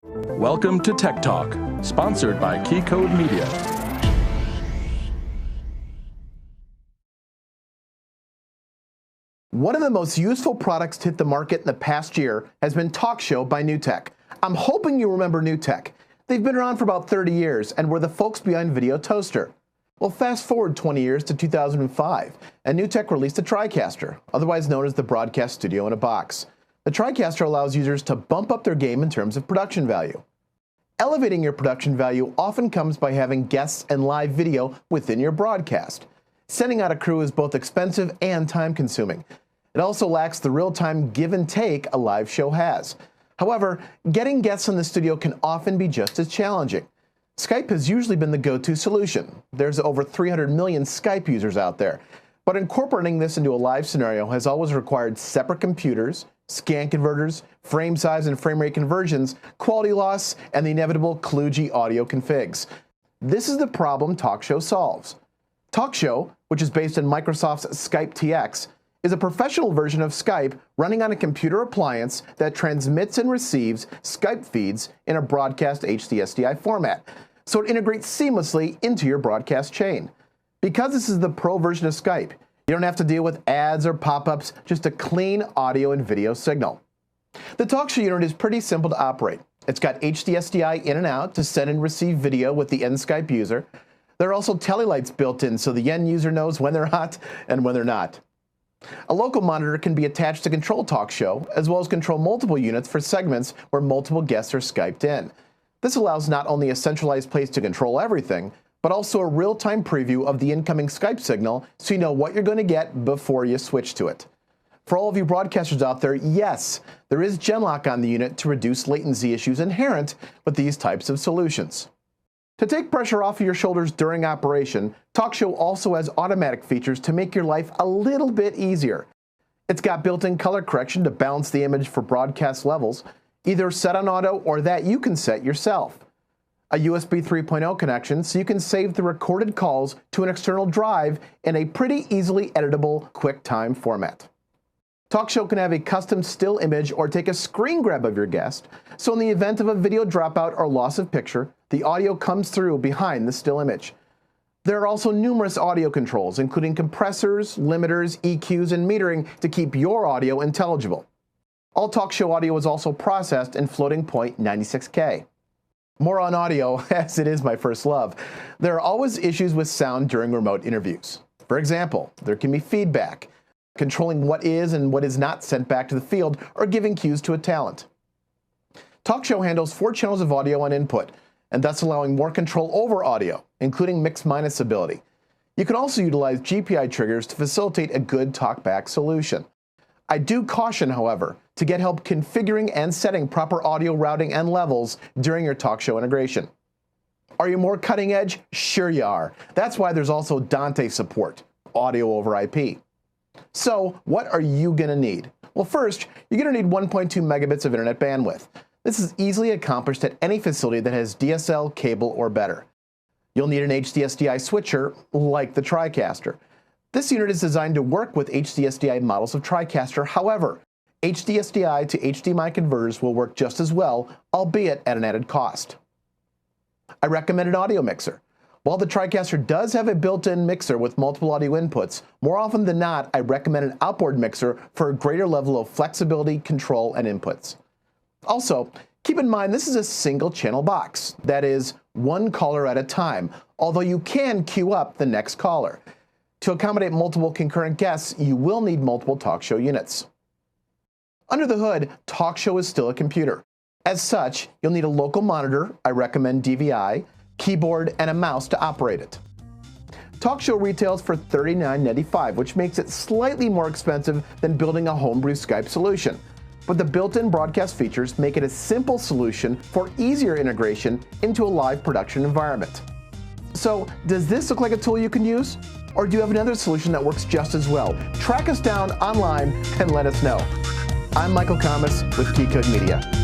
Welcome to Tech Talk, sponsored by KeyCode Media. One of the most useful products to hit the market in the past year has been TalkShow by NewTek. I'm hoping you remember NewTek. They've been around for about 30 years and were the folks behind Video Toaster. Well, fast forward 20 years to 2005, and NewTek released the TriCaster, otherwise known as the Broadcast Studio in a Box. The TriCaster allows users to bump up their game in terms of production value. Elevating your production value often comes by having guests and live video within your broadcast. Sending out a crew is both expensive and time-consuming. It also lacks the real-time give and take a live show has. However, getting guests in the studio can often be just as challenging. Skype has usually been the go-to solution. There's over 300 million Skype users out there. But incorporating this into a live scenario has always required separate computers, scan converters, frame size and frame rate conversions, quality loss, and the inevitable kludgy audio configs. This is the problem TalkShow solves. TalkShow, which is based on Microsoft's Skype TX, is a professional version of Skype running on a computer appliance that transmits and receives Skype feeds in a broadcast HDSDI format, so it integrates seamlessly into your broadcast chain. Because this is the pro version of Skype, you don't have to deal with ads or pop-ups, just a clean audio and video signal. The TalkShow unit is pretty simple to operate. It's got HDSDI in and out to send and receive video with the end Skype user. There are also telelights built in so the end user knows when they're hot and when they're not. A local monitor can be attached to control TalkShow, as well as control multiple units for segments where multiple guests are Skyped in. This allows not only a centralized place to control everything, but also a real-time preview of the incoming Skype signal so you know what you're going to get before you switch to it. For all of you broadcasters out there, yes, there is genlock on the unit to reduce latency issues inherent with these types of solutions. To take pressure off of your shoulders during operation, TalkShow also has automatic features to make your life a little bit easier. It's got built-in color correction to balance the image for broadcast levels, either set on auto or that you can set yourself. A USB 3.0 connection so you can save the recorded calls to an external drive in a pretty easily editable QuickTime format. TalkShow can have a custom still image or take a screen grab of your guest, so in the event of a video dropout or loss of picture, the audio comes through behind the still image. There are also numerous audio controls, including compressors, limiters, EQs, and metering to keep your audio intelligible. All TalkShow audio is also processed in floating point 96K. More on audio, as it is my first love. There are always issues with sound during remote interviews. For example, there can be feedback, controlling what is and what is not sent back to the field, or giving cues to a talent. TalkShow handles 4 channels of audio on input, and thus allowing more control over audio, including mix-minus ability. You can also utilize GPI triggers to facilitate a good talkback solution. I do caution, however, to get help configuring and setting proper audio routing and levels during your TalkShow integration. Are you more cutting edge? Sure you are. That's why there's also Dante support, audio over IP. So what are you going to need? Well, first, you're going to need 1.2 megabits of internet bandwidth. This is easily accomplished at any facility that has DSL, cable, or better. You'll need an HDSDI switcher, like the TriCaster. This unit is designed to work with HDSDI models of TriCaster. However, HDSDI to HDMI converters will work just as well, albeit at an added cost. I recommend an audio mixer. While the TriCaster does have a built-in mixer with multiple audio inputs, more often than not, I recommend an outboard mixer for a greater level of flexibility, control, and inputs. Also, keep in mind this is a single-channel box. That is, one caller at a time, although you can queue up the next caller. To accommodate multiple concurrent guests, you will need multiple TalkShow units. Under the hood, TalkShow is still a computer. As such, you'll need a local monitor, I recommend DVI, keyboard, and a mouse to operate it. TalkShow retails for $39.95, which makes it slightly more expensive than building a homebrew Skype solution. But the built-in broadcast features make it a simple solution for easier integration into a live production environment. So, does this look like a tool you can use? Or do you have another solution that works just as well? Track us down online and let us know. I'm Michael Kamas with KeyCode Media.